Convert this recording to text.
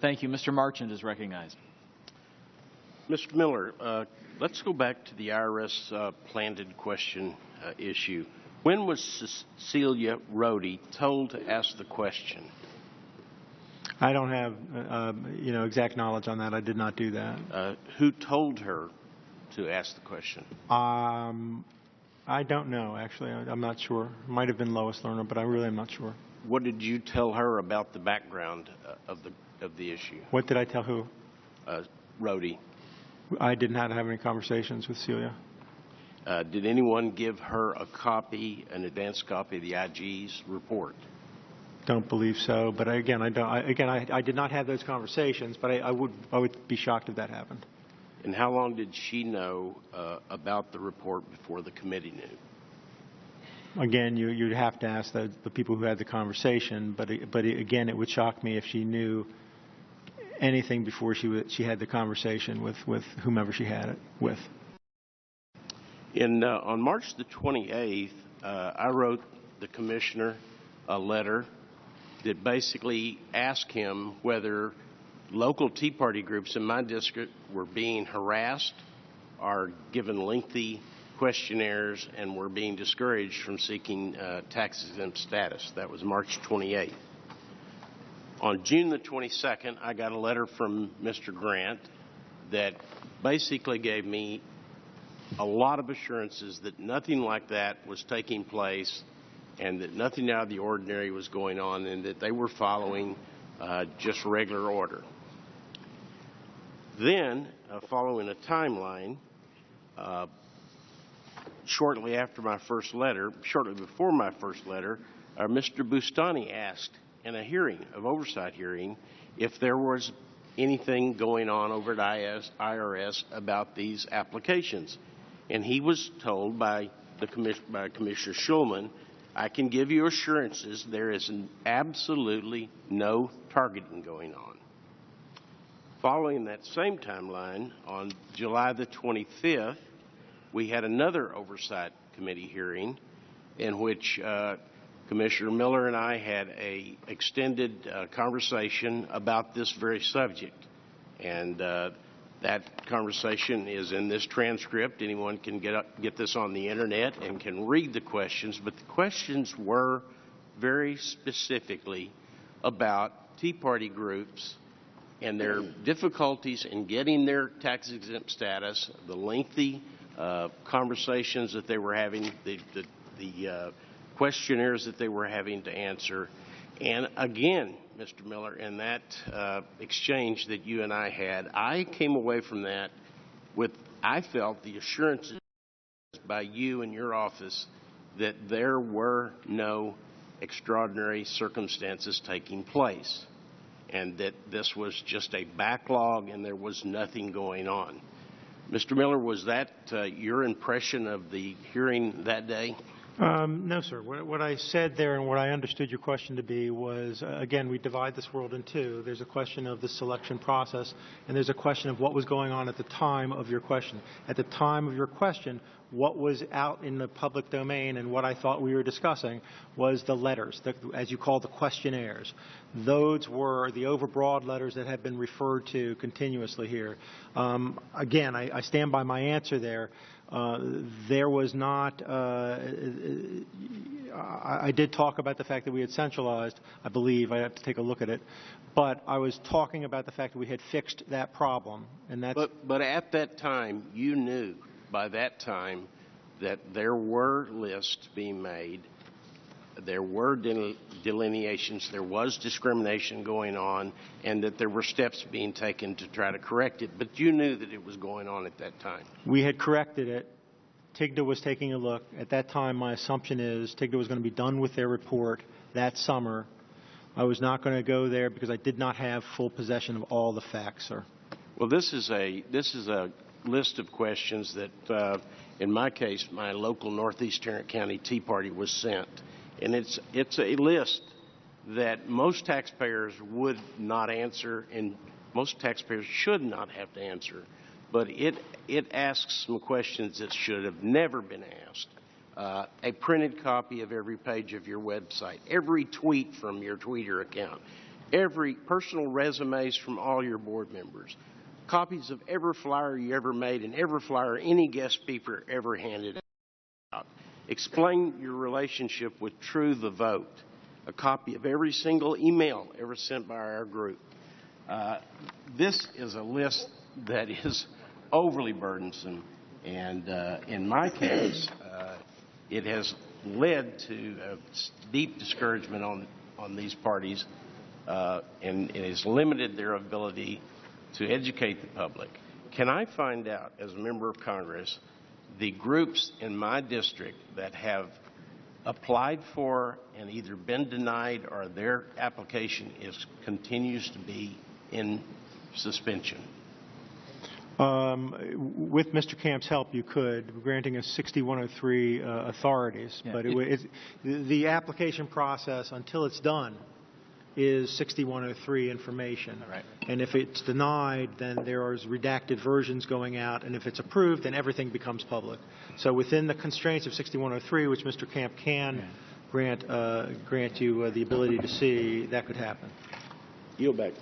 Thank you. Mr. Marchant is recognized. Mr. Miller, let's go back to the IRS planted question issue. When was Cecilia Rhodey told to ask the question? I don't have, exact knowledge on that. I did not do that. Who told her to ask the question? I don't know, actually. I'm not sure. It might have been Lois Lerner, but I really am not sure. What did you tell her about the background of the issue? What did I tell who? Rhodey. I did not have any conversations with Celia. Did anyone give her a copy, an advanced copy of the IG's report? Don't believe so, but again, I did not have those conversations, but I would be shocked if that happened. And how long did she know about the report before the committee knew? Again, you'd have to ask the people who had the conversation, but again, it would shock me if she knew anything before she had the conversation with whomever she had it with. On March the 28th, I wrote the commissioner a letter that basically asked him whether local Tea Party groups in my district were being harassed or given lengthy questionnaires and were being discouraged from seeking tax-exempt status. That was March 28th. On June the 22nd, I got a letter from Mr. Grant that basically gave me a lot of assurances that nothing like that was taking place and that nothing out of the ordinary was going on and that they were following just regular order. Then, following a timeline, shortly before my first letter, Mr. Bustani asked in a hearing, an oversight hearing, if there was anything going on over at IRS about these applications. And he was told by Commissioner Schulman, I can give you assurances there is absolutely no targeting going on. Following that same timeline, on July the 25th, we had another oversight committee hearing in which Commissioner Miller and I had an extended conversation about this very subject. And that conversation is in this transcript. Anyone can get this on the internet and can read the questions, but the questions were very specifically about Tea Party groups and their difficulties in getting their tax-exempt status, the lengthy conversations that they were having, the questionnaires that they were having to answer. And again, Mr. Miller, in that exchange that you and I had, I came away from that with, I felt, the assurances by you and your office that there were no extraordinary circumstances taking place and that this was just a backlog and there was nothing going on. Mr. Miller, was that your impression of the hearing that day? No, sir. What I said there and what I understood your question to be was, again, we divide this world in two. There's a question of the selection process, and there's a question of what was going on at the time of your question. At the time of your question, what was out in the public domain and what I thought we were discussing was the letters, as you call the questionnaires. Those were the overbroad letters that have been referred to continuously here. Again, I stand by my answer there. There was not, I did talk about the fact that we had centralized, I believe, I have to take a look at it, but I was talking about the fact that we had fixed that problem. And that's but at that time, you knew by that time that there were lists being made, there were delineations, there was discrimination going on, and that there were steps being taken to try to correct it. But you knew that it was going on at that time. We had corrected it. TIGTA was taking a look. At that time, my assumption is TIGTA was going to be done with their report that summer. I was not going to go there because I did not have full possession of all the facts, sir. Well, this is a list of questions that, in my case, my local Northeast Tarrant County Tea Party was sent. And it's a list that most taxpayers would not answer and most taxpayers should not have to answer. But it asks some questions that should have never been asked. A printed copy of every page of your website, every tweet from your Twitter account, every personal resumes from all your board members, copies of every flyer you ever made and every flyer any guest speaker ever handed out. Explain your relationship with True the Vote, a copy of every single email ever sent by our group. This is a list that is overly burdensome, and in my case, it has led to a deep discouragement on these parties, and it has limited their ability to educate the public. Can I find out, as a member of Congress, the groups in my district that have applied for and either been denied or their application continues to be in suspension? With Mr. Camp's help, you could, granting us 6103 authorities, Yeah. but the application process, until it's done, is 6103 information. Right. And if it's denied, then there is redacted versions going out, and if it's approved, then everything becomes public. So within the constraints of 6103, which Mr. Camp can grant you the ability to see, that could happen. Yield back.